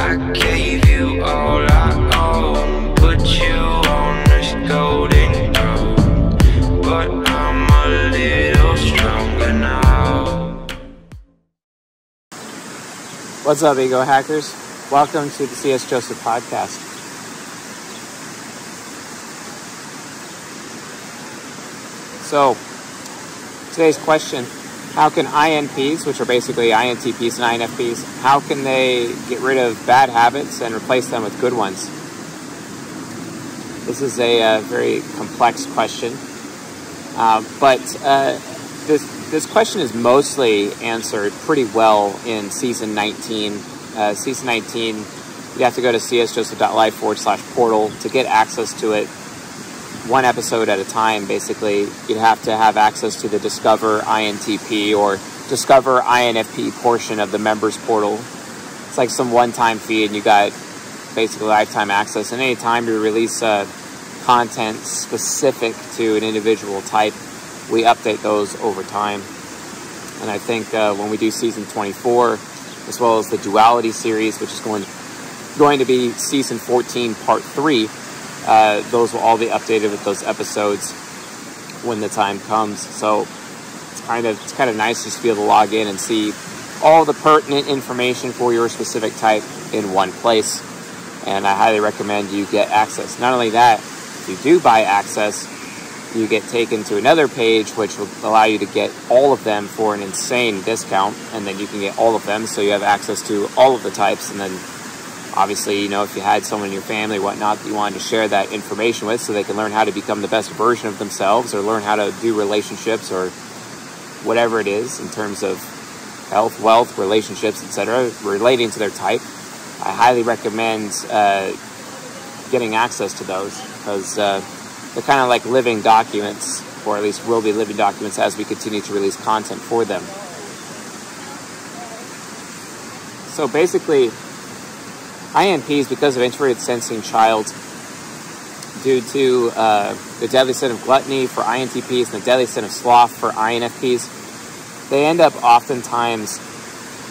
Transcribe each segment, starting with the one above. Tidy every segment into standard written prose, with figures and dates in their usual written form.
I gave you all I own, put you on this golden throne, but I'm a little stronger now. What's up, ego hackers? Welcome to the C.S. Joseph podcast. So, today's question: how can INPs, which are basically INTPs and INFPs, how can they get rid of bad habits and replace them with good ones? This is a very complex question, but this question is mostly answered pretty well in Season 19. Season 19, you have to go to csjoseph.life/portal to get access to it. One episode at a time, basically. You have to have access to the Discover INTP or Discover INFP portion of the members portal. It's like some one-time fee, and you got basically lifetime access. And any time we release content specific to an individual type, we update those over time. And I think when we do Season 24, as well as the Duality series, which is going to be Season 14, Part 3, those will all be updated with those episodes when the time comes. So it's kind of nice just to be able to log in and see all the pertinent information for your specific type in one place. And I highly recommend you get access. Not only that, if you do buy access, you get taken to another page which will allow you to get all of them for an insane discount, and then you can get all of them, so you have access to all of the types. And then obviously, you know, if you had someone in your family, whatnot, that you wanted to share that information with so they can learn how to become the best version of themselves or learn how to do relationships or whatever it is in terms of health, wealth, relationships, etc., relating to their type, I highly recommend getting access to those, because they're kind of like living documents, or at least will be living documents as we continue to release content for them. So basically, INPs, because of introverted sensing child, due to the deadly sin of gluttony for INTPs and the deadly sin of sloth for INFPs, they end up oftentimes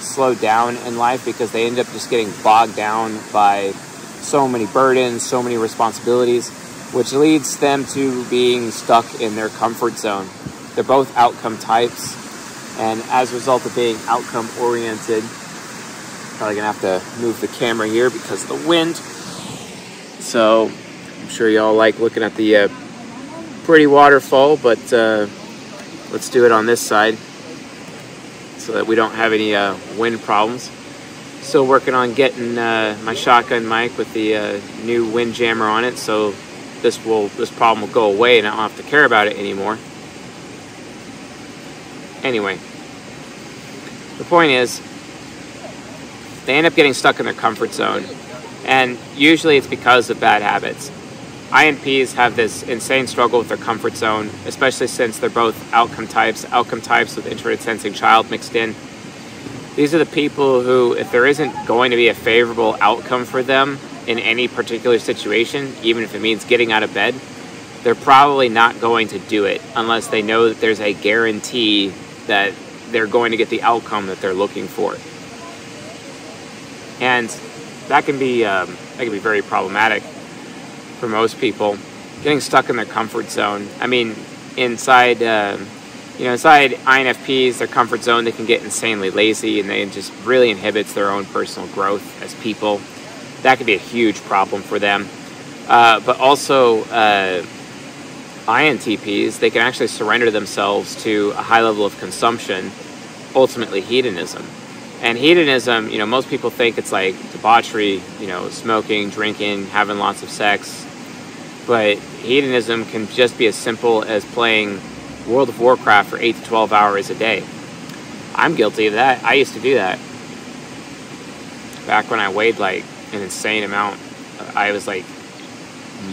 slowed down in life because they end up just getting bogged down by so many burdens, so many responsibilities, which leads them to being stuck in their comfort zone. They're both outcome types, and as a result of being outcome oriented, probably gonna have to move the camera here because of the wind. So I'm sure y'all like looking at the pretty waterfall, but let's do it on this side so that we don't have any wind problems. Still working on getting my shotgun mic with the new wind jammer on it, so this problem will go away and I don't have to care about it anymore. Anyway, the point is, they end up getting stuck in their comfort zone, and usually it's because of bad habits. INPs have this insane struggle with their comfort zone, especially since they're both outcome types with introverted sensing child mixed in. These are the people who, if there isn't going to be a favorable outcome for them in any particular situation, even if it means getting out of bed, they're probably not going to do it unless they know that there's a guarantee that they're going to get the outcome that they're looking for. And that can be very problematic for most people, getting stuck in their comfort zone. I mean, inside INFPs, their comfort zone, they can get insanely lazy, and they just really inhibits their own personal growth as people. That could be a huge problem for them. But also, INTPs, they can actually surrender themselves to a high level of consumption, ultimately hedonism. And hedonism, you know, most people think it's like debauchery, you know, smoking, drinking, having lots of sex. But hedonism can just be as simple as playing World of Warcraft for 8 to 12 hours a day. I'm guilty of that. I used to do that. Back when I weighed like an insane amount, I was like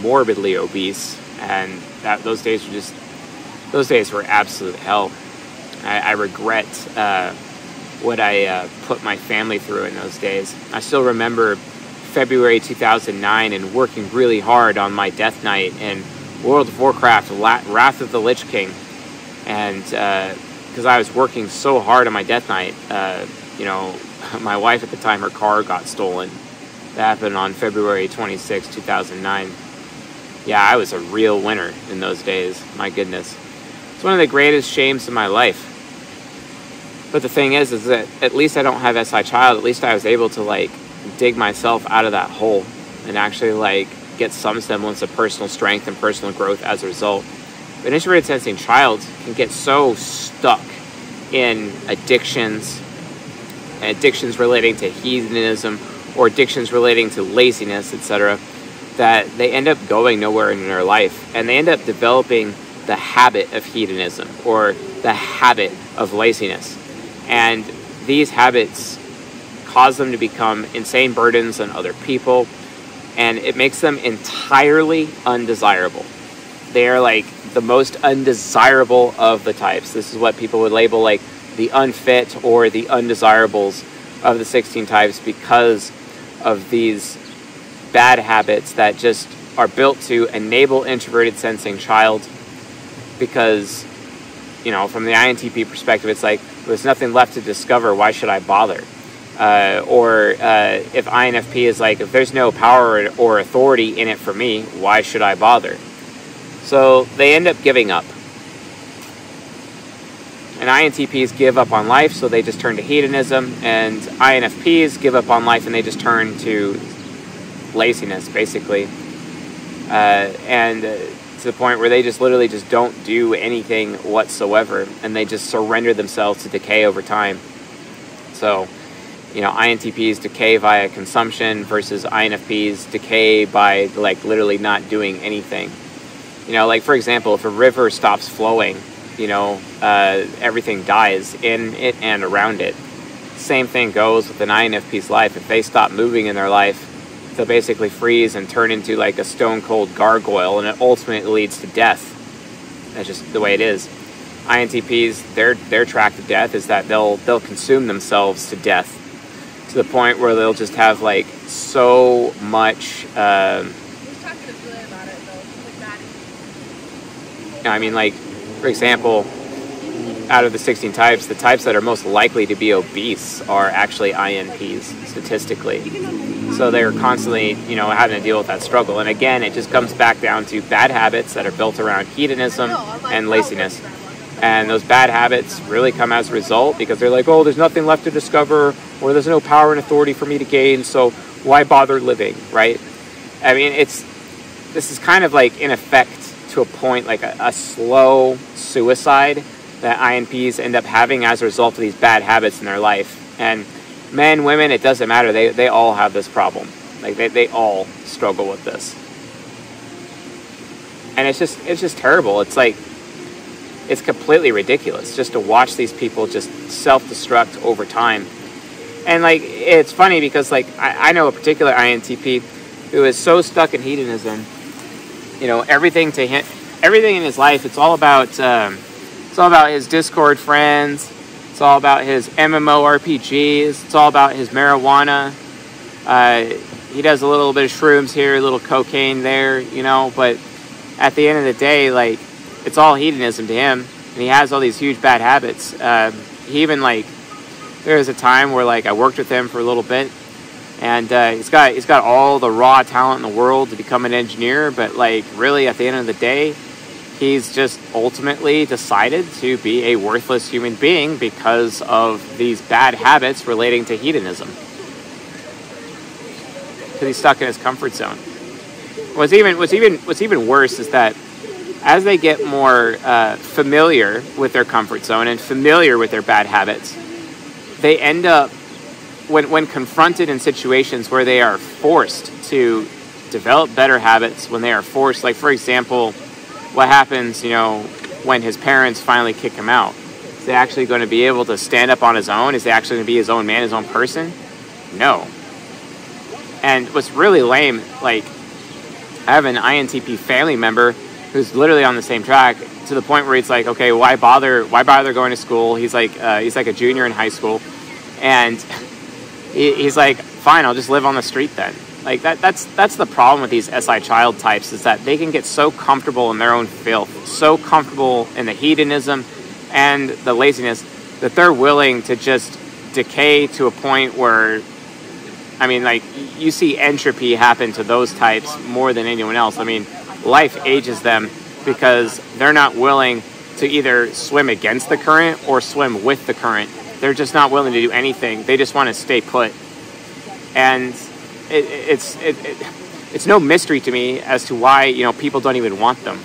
morbidly obese, and those days were absolute hell. I regret what I put my family through in those days. I still remember February 2009 and working really hard on my death night in World of Warcraft, Wrath of the Lich King. And because I was working so hard on my death night, you know, my wife at the time, her car got stolen. That happened on February 26, 2009. Yeah, I was a real winner in those days. My goodness. It's one of the greatest shames of my life. But the thing is that at least I don't have SI child. At least I was able to, like, dig myself out of that hole and actually, like, get some semblance of personal strength and personal growth as a result. But introverted sensing child can get so stuck in addictions relating to hedonism or addictions relating to laziness, etc., that they end up going nowhere in their life, and they end up developing the habit of hedonism or the habit of laziness. And these habits cause them to become insane burdens on other people, and it makes them entirely undesirable. They are like the most undesirable of the types. This is what people would label like the unfit or the undesirables of the 16 types, because of these bad habits that just are built to enable introverted sensing child. Because, you know, from the INTP perspective, it's like, there's nothing left to discover, why should I bother? Or if INFP is like, if there's no power or authority in it for me, why should I bother? So they end up giving up. And INTPs give up on life, so they just turn to hedonism. And INFPs give up on life, and they just turn to laziness, basically. To the point where they just literally just don't do anything whatsoever, and they just surrender themselves to decay over time. So, you know, INTPs decay via consumption versus INFPs decay by, like, literally not doing anything. You know, like, for example, if a river stops flowing, you know, everything dies in it and around it. Same thing goes with an INFP's life. If they stop moving in their life, they'll basically freeze and turn into like a stone cold gargoyle, and it ultimately leads to death. That's just the way it is. INTPs, their track to death is that they'll consume themselves to death, to the point where they'll just have like so much. I mean, like, for example, out of the 16 types, the types that are most likely to be obese are actually INPs, statistically. So they're constantly, you know, having to deal with that struggle. And again, it just comes back down to bad habits that are built around hedonism and laziness. And those bad habits really come as a result because they're like, oh, there's nothing left to discover, or there's no power and authority for me to gain, so why bother living, right? I mean, this is kind of like, in effect, to a point, like a slow suicide that INPs end up having as a result of these bad habits in their life. And men, women, it doesn't matter. They all have this problem. Like, they all struggle with this. And it's just terrible. It's like, it's completely ridiculous just to watch these people just self-destruct over time. And, like, it's funny because, like, I know a particular INTP who is so stuck in hedonism. You know, everything in his life, it's all about his Discord friends. It's all about his MMORPGs. It's all about his marijuana. He does a little bit of shrooms here, a little cocaine there, you know. But at the end of the day, like, it's all hedonism to him, and he has all these huge bad habits. He even, like, there was a time where, like, I worked with him for a little bit. And he's got all the raw talent in the world to become an engineer, but, like, really at the end of the day, he's just ultimately decided to be a worthless human being because of these bad habits relating to hedonism. Because he's stuck in his comfort zone. What's even worse is that as they get more familiar with their comfort zone and familiar with their bad habits, they end up, when confronted in situations where they are forced to develop better habits, when they are forced, like, for example, what happens, you know, when his parents finally kick him out? Is he actually going to be able to stand up on his own? Is he actually going to be his own man, his own person? No. And what's really lame, like, I have an INTP family member who's literally on the same track, to the point where he's like, okay, why bother going to school? He's like a junior in high school, and he's like, fine, I'll just live on the street then. Like, that's the problem with these SI child types, is that they can get so comfortable in their own filth, so comfortable in the hedonism and the laziness, that they're willing to just decay to a point where I mean, like, you see entropy happen to those types more than anyone else. I mean, life ages them because they're not willing to either swim against the current or swim with the current. They're just not willing to do anything. They just want to stay put. And it's no mystery to me as to why, you know, people don't even want them.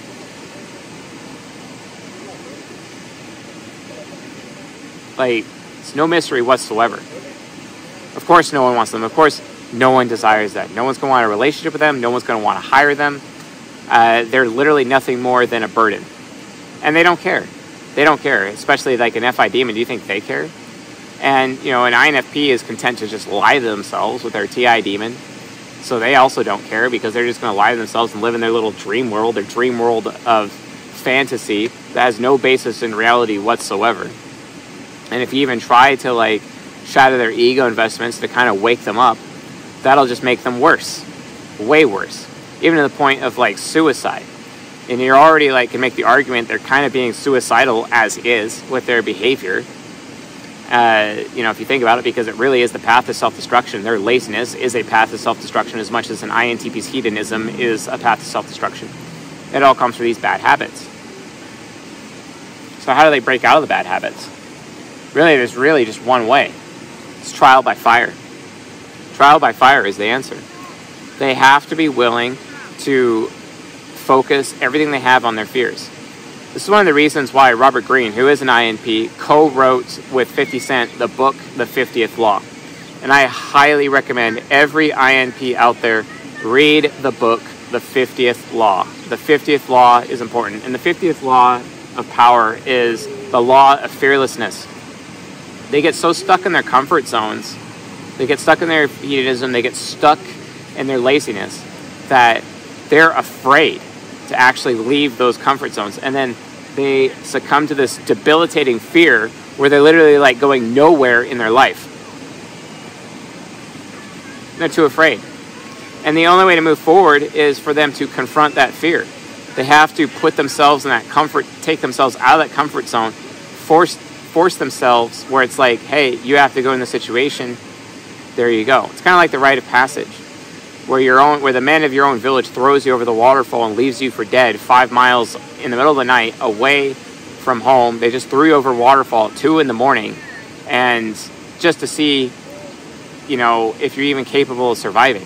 Like, it's no mystery whatsoever. Of course no one wants them. Of course no one desires that. No one's going to want a relationship with them. No one's going to want to hire them. They're literally nothing more than a burden. And they don't care. They don't care, especially like an FI demon. Do you think they care? And, you know, an INFP is content to just lie to themselves with their TI demon. So they also don't care because they're just going to lie to themselves and live in their little dream world, their dream world of fantasy that has no basis in reality whatsoever. And if you even try to, like, shatter their ego investments to kind of wake them up, that'll just make them worse. Way worse. Even to the point of, like, suicide. And you're already, like, can make the argument they're kind of being suicidal as is with their behavior. You know, if you think about it, because it really is the path to self-destruction. Their laziness is a path to self-destruction as much as an INTP's hedonism is a path to self-destruction. It all comes from these bad habits. So how do they break out of the bad habits? Really, there's really just one way. It's trial by fire. Trial by fire is the answer. They have to be willing to focus everything they have on their fears. This is one of the reasons why Robert Greene, who is an INP, co-wrote with 50 Cent the book, The 50th Law. And I highly recommend every INP out there read the book, The 50th Law. The 50th Law is important. And the 50th Law of power is the law of fearlessness. They get so stuck in their comfort zones, they get stuck in their hedonism, they get stuck in their laziness that they're afraid to actually leave those comfort zones. And then they succumb to this debilitating fear where they're literally like going nowhere in their life. They're too afraid. And the only way to move forward is for them to confront that fear. They have to put themselves in that comfort, take themselves out of that comfort zone, force themselves where it's like, hey, you have to go in the situation. There you go. It's kind of like the rite of passage, where the man of your own village throws you over the waterfall and leaves you for dead 5 miles in the middle of the night away from home. They just threw you over a waterfall at 2 a.m. and just to see, you know, if you're even capable of surviving.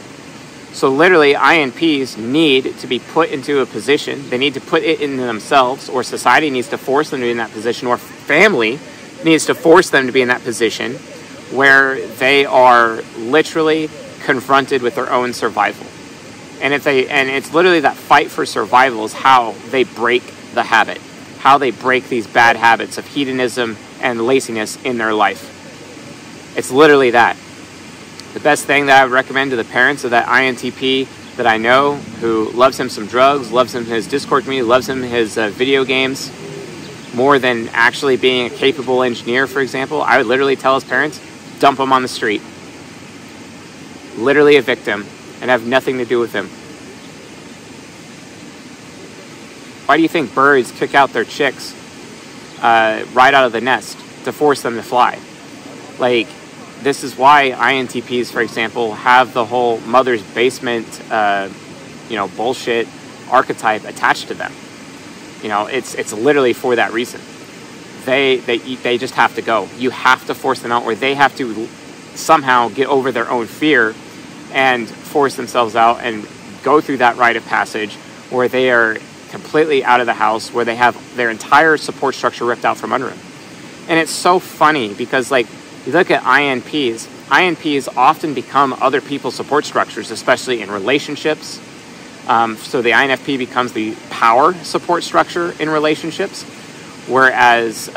So literally, INPs need to be put into a position. They need to put it into themselves, or society needs to force them to be in that position, or family needs to force them to be in that position where they are literally confronted with their own survival. And it's literally that fight for survival is how they break the habit, how they break these bad habits of hedonism and laziness in their life. It's literally that. The best thing that I would recommend to the parents of that INTP that I know who loves him some drugs, loves him his Discord community, loves him his video games, more than actually being a capable engineer, for example, I would literally tell his parents, dump him on the street. Literally evict him and have nothing to do with him. Why do you think birds kick out their chicks right out of the nest to force them to fly? Like, this is why INTPs, for example, have the whole mother's basement, bullshit archetype attached to them. You know, it's literally for that reason. They just have to go. You have to force them out, or they have to somehow get over their own fear and force themselves out and go through that rite of passage where they are completely out of the house, where they have their entire support structure ripped out from under them. And it's so funny because, like, you look at INPs often become other people's support structures, especially in relationships. So the INFP becomes the power support structure in relationships, whereas,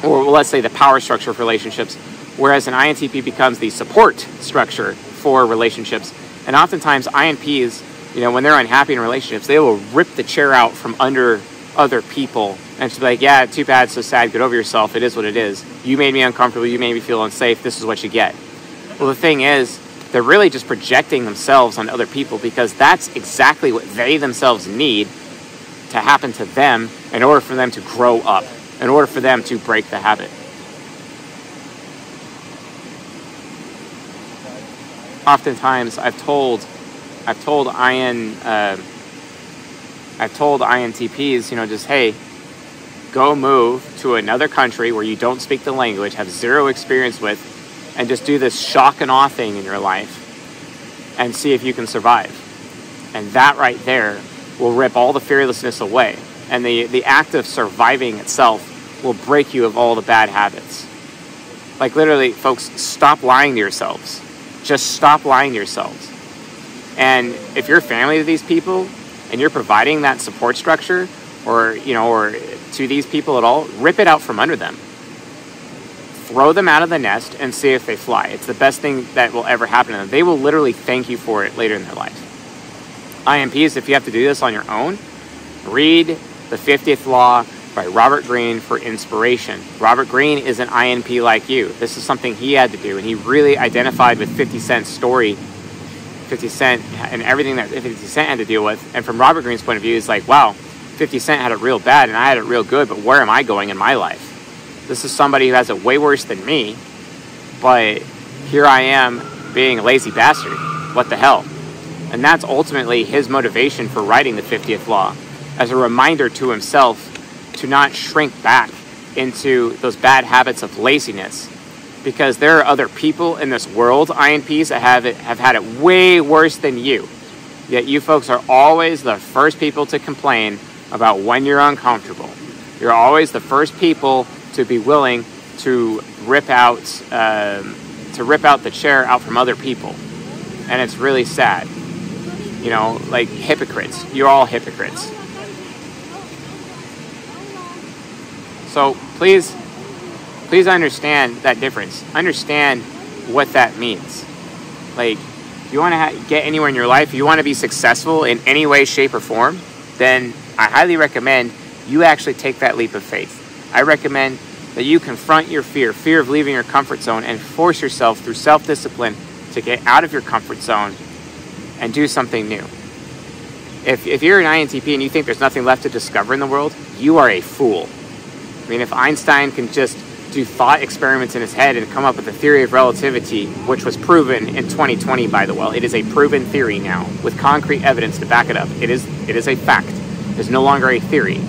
or let's say the power structure of relationships, whereas an INTP becomes the support structure for relationships. And oftentimes INPs, you know, when they're unhappy in relationships, they will rip the chair out from under other people and just be like, yeah, too bad, so sad, get over yourself, it is what it is. You made me uncomfortable, you made me feel unsafe, this is what you get. Well, the thing is, they're really just projecting themselves on other people because that's exactly what they themselves need to happen to them in order for them to grow up, in order for them to break the habit. oftentimes I've told INTPs, just, hey, go move to another country where you don't speak the language, have zero experience with, and just do this shock and awe thing in your life and see if you can survive. And that right there will rip all the fearlessness away. And the act of surviving itself will break you of all the bad habits. Like, literally, folks, stop lying to yourselves. Just stop lying to yourselves. And if you're family to these people and you're providing that support structure, or to these people at all, rip it out from under them. Throw them out of the nest and see if they fly. It's the best thing that will ever happen to them. They will literally thank you for it later in their life. INPs, if you have to do this on your own, read The 50th Law by Robert Greene for inspiration. Robert Greene is an INP like you. This is something he had to do, and he really identified with 50 Cent's story, 50 Cent, and everything that 50 Cent had to deal with. And from Robert Greene's point of view, it's like, wow, 50 Cent had it real bad and I had it real good, but where am I going in my life? This is somebody who has it way worse than me, but here I am being a lazy bastard. What the hell? And that's ultimately his motivation for writing the 50th Law, as a reminder to himself to not shrink back into those bad habits of laziness, because there are other people in this world, INPs, that have had it way worse than you. Yet you folks are always the first people to complain about when you're uncomfortable. You're always the first people to be willing to rip out the chair out from other people. And it's really sad. Like hypocrites. You're all hypocrites. So please understand that difference. Understand what that means. Like, if you want to get anywhere in your life, if you want to be successful in any way, shape, or form, then I highly recommend you actually take that leap of faith. I recommend that you confront your fear of leaving your comfort zone, and force yourself through self-discipline to get out of your comfort zone and do something new. If you're an INTP and you think there's nothing left to discover in the world, you are a fool. I mean, if Einstein can just do thought experiments in his head and come up with a theory of relativity, which was proven in 2020, by the way, it is a proven theory now with concrete evidence to back it up. It is a fact. It's no longer a theory.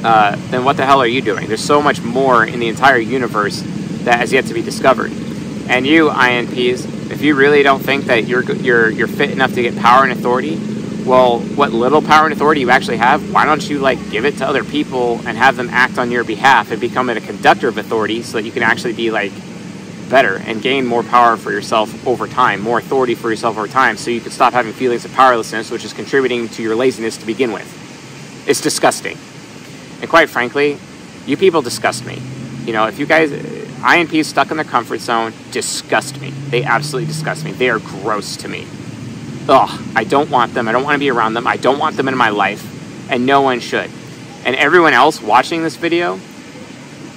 Then what the hell are you doing? There's so much more in the entire universe that has yet to be discovered. And you, INPs, if you really don't think that you're fit enough to get power and authority, well, what little power and authority you actually have, why don't you give it to other people and have them act on your behalf and become a conductor of authority, so that you can actually be better and gain more power for yourself over time, more authority for yourself over time, so you can stop having feelings of powerlessness, which is contributing to your laziness to begin with. It's disgusting. And quite frankly, you people disgust me. If you guys, INPs stuck in their comfort zone, disgust me. They absolutely disgust me. They are gross to me. Ugh, I don't want them. I don't want to be around them. I don't want them in my life, and no one should. And everyone else watching this video,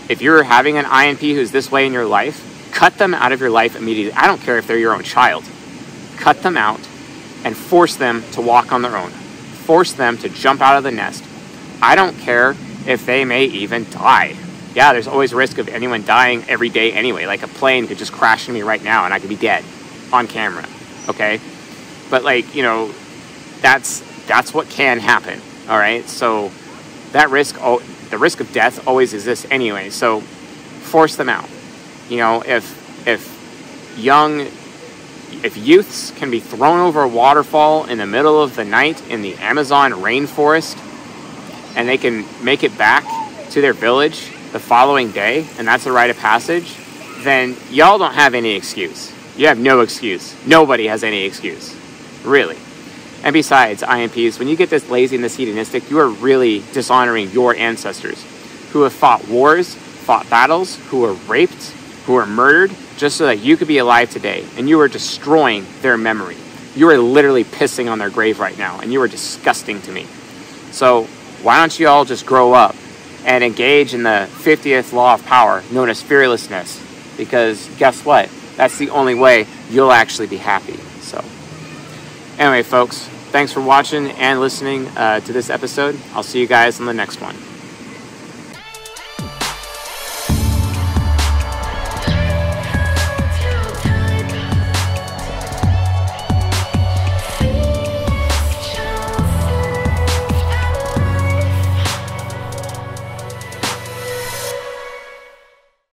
if you're having an INP who's this way in your life, cut them out of your life immediately. I don't care if they're your own child. Cut them out and force them to walk on their own. Force them to jump out of the nest. I don't care if they may even die. Yeah, there's always a risk of anyone dying every day anyway. Like a plane could just crash into me right now and I could be dead on camera, okay? But that's what can happen, all right? So that risk, the risk of death always exists anyway. So force them out. If youths can be thrown over a waterfall in the middle of the night in the Amazon rainforest, and they can make it back to their village the following day, and that's a rite of passage, then y'all don't have any excuse. You have no excuse. Nobody has any excuse. Really. And besides, INPs, when you get this lazy and this hedonistic, you are really dishonoring your ancestors who have fought wars, fought battles, who were raped, who were murdered, just so that you could be alive today. And you are destroying their memory. You are literally pissing on their grave right now, and you are disgusting to me. So why don't you all just grow up and engage in the 50th law of power, known as fearlessness? Because guess what? That's the only way you'll actually be happy. So anyway, folks, thanks for watching and listening to this episode. I'll see you guys on the next one.